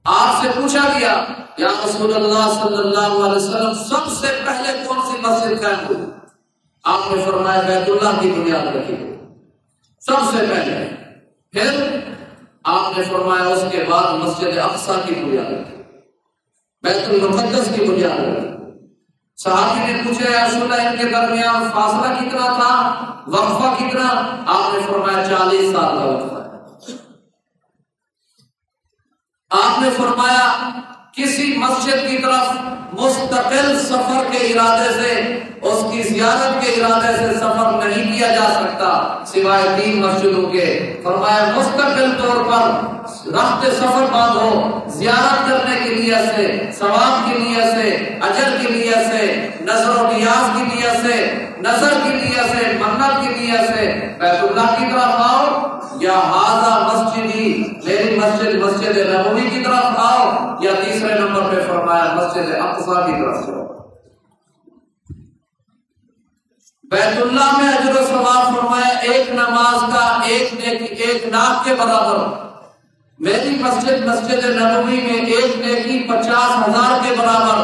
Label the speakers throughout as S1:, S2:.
S1: آپ سے پوچھا گیا یا رسول اللہ صلی اللہ علیہ وسلم سب سے پہلے کون سی مسجد قائم ہوئی؟ آپ نے فرمایا بیت اللہ کی بنیاد رکھی گئی سب سے پہلے، پھر آپ نے فرمایا اس کے بعد مسجد اقصی کی بنیاد رکھی، بیت المقدس کی بنیاد رکھی۔ صحابی نے پوچھا یا رسول اللہ ان کے درمیان فاصلہ کتنا تھا، وقفہ کتنا؟ آپ نے فرمایا 40 سال کا وقفہ ہے۔ آپ نے فرمایا کسی مسجد کی طرف مستقل سفر کے ارادے سے، اس کی زیارت کے ارادے سے سفر نہیں کیا جا سکتا سوائے 3 مسجدوں کے۔ فرمایا مستقل طور پر رخت سفر باندھو، زیارت کرنے کی نیت سے، ثواب کی نیت سے، اجر کی نیت سے، نظر و نیاز کی نیت سے، نظر کی نیت سے، منت کی نیت سے بیت اللہ کی طرف آؤ، یا ہاذا مسجدی میری مسجد مسجد نبوی کی طرف آؤ، یا تیسرے نمبر پہ فرمایا مسجد اقصی کی طرف جاؤ۔ بیت اللہ میں اجر و ثواب فرمایا ایک نماز کا ایک نیکی 1 لاکھ کے برابر، میری مسجد مسجد نبوی میں ایک نیکی 50,000 کے برابر،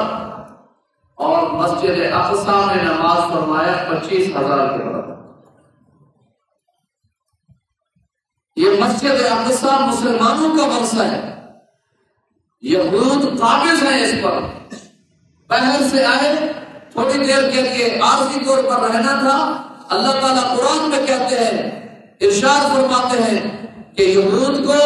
S1: اور مسجد اقصی میں نماز فرمایا 25,000 کے برابر۔ یہ مسجد اقصی مسلمانوں کا ورثہ ہے، یہود قابض ہیں اس پر، باہر سے آئے تھوڑی دیر کے لیے عارضی طور پر رہنا تھا۔ اللہ تعالیٰ قرآن میں کہتے ہیں، ارشاد فرماتے ہیں کہ یہود کو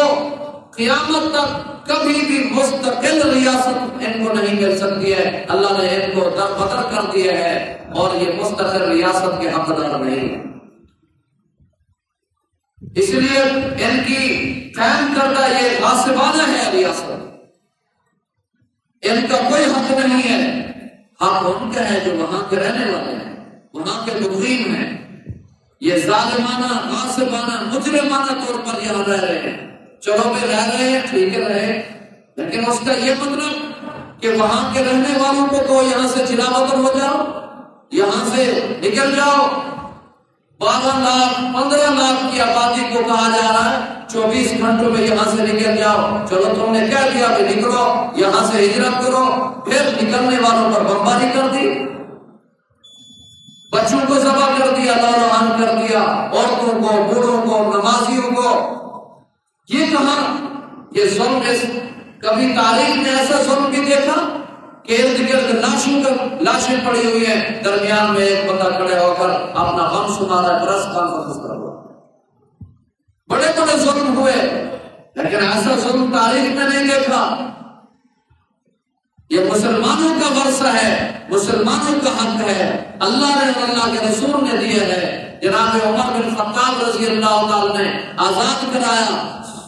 S1: قیامت تک کبھی بھی مستقل ریاست ان کو نہیں مل سکتی ہے، اللہ نے ان کو دربدر کر دیا ہے اور یہ مستقل ریاست کے حقدار نہیں ہے۔ اس لیے ان کی قائم کردہ یہ غاصبانہ ہے ریاست، ان کا کوئی حق نہیں ہے، حق ان کا ہے جو وہاں کے رہنے والے ہیں، وہاں کے مقیم ہیں۔ یہ ظالمانہ، غاصبانہ، مجرمانہ طور پر یہاں رہ رہے ہیں، چلو بھی رہ رہے ہیں، ٹھیک ہے رہے، لیکن اس کا یہ مطلب کہ وہاں کے رہنے والوں کو تو یہاں سے چلا بدر ہو جاؤ، یہاں سے نکل جاؤ۔ 12 لاکھ 15 لاکھ کی آبادی کو کہا جا رہا ہے 24 گھنٹوں میں یہاں سے نکل جاؤ، چلو تم نے کہہ دیا کہ نکلو، یہاں سے ہجرت کرو، پھر نکلنے والوں پر بمباری کر دی، بچوں کو ذبح کر دیا، لولوان کر دیا، عورتوں کو، بوڑھوں کو، نمازیوں کو۔ یہ کہاں یہ ظلم؟ کبھی تاریخ میں ایسا ظلم بھی دیکھا کہ ارد گرد لاشیں پڑی ہوئی ہیں، درمیان میں ایک بندہ کھڑے ہو کر اپنا غم سنا رہا ہے، پریس کانفرنس کر رہا ہے۔ بڑے بڑے ظلم ہوئے، لیکن ایسا ظلم تاریخ میں نہیں دیکھا۔ یہ مسلمانوں کا ورثہ ہے، مسلمانوں کا حق ہے، اللہ نے اور اللہ کے رسول نے دیا ہے۔ جناب عمر بن خطاب رضی اللہ تعالی نے آزاد کرایا،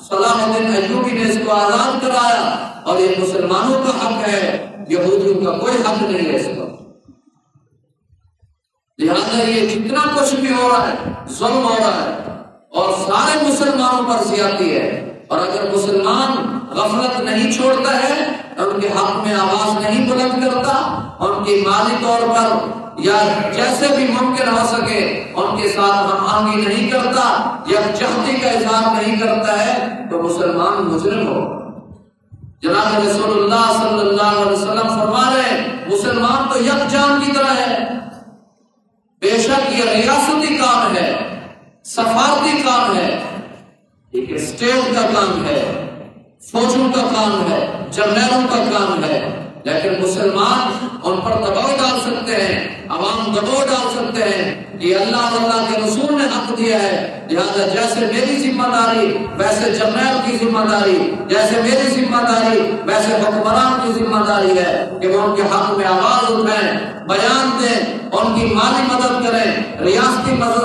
S1: صلاح الدین ایوبی نے اس کو آزاد کرایا، اور یہ مسلمانوں کا حق ہے، یہودیوں کا کوئی حق نہیں ہے اس پر۔ لہذا یہ جتنا کچھ بھی ہو رہا ہے ظلم ہو رہا ہے، اور سارے مسلمانوں پر زیادتی ہے، اور اگر مسلمان غفلت نہیں چھوڑتا ہے، ان کے حق میں آواز نہیں بلند کرتا، ان کی مالی طور پر یا جیسے بھی ممکن ہو سکے ان کے ساتھ ہم آہنگی نہیں کرتا، یکجہتی کا اظہار نہیں کرتا ہے، تو مسلمان مجرم ہو۔ جناب رسول اللہ صلی اللہ علیہ وسلم فرما رہے ہیں مسلمان تو یک جان کی طرح ہے۔ بے شک یہ ریاستی کام ہے، سفارتی کام ہے، ایک اسٹیٹ کا کام ہے، فوجوں کا کام ہے، جرنیلوں کا کام ہے، لیکن مسلمان ان پر دباؤ ڈال سکتے ہیں، عوام دباؤ ڈال سکتے ہیں۔ یہ اللہ اور اللہ کے رسول نے حق دیا ہے، لہذا جیسے میری ذمہ داری ویسے جرنیل کی ذمہ داری، جیسے میری ذمہ داری ویسے حکمران کی ذمہ داری ہے کہ وہ ان کے حق میں آواز اٹھائیں، بیان دیں، ان کی مالی مدد کریں، ریاستی مدد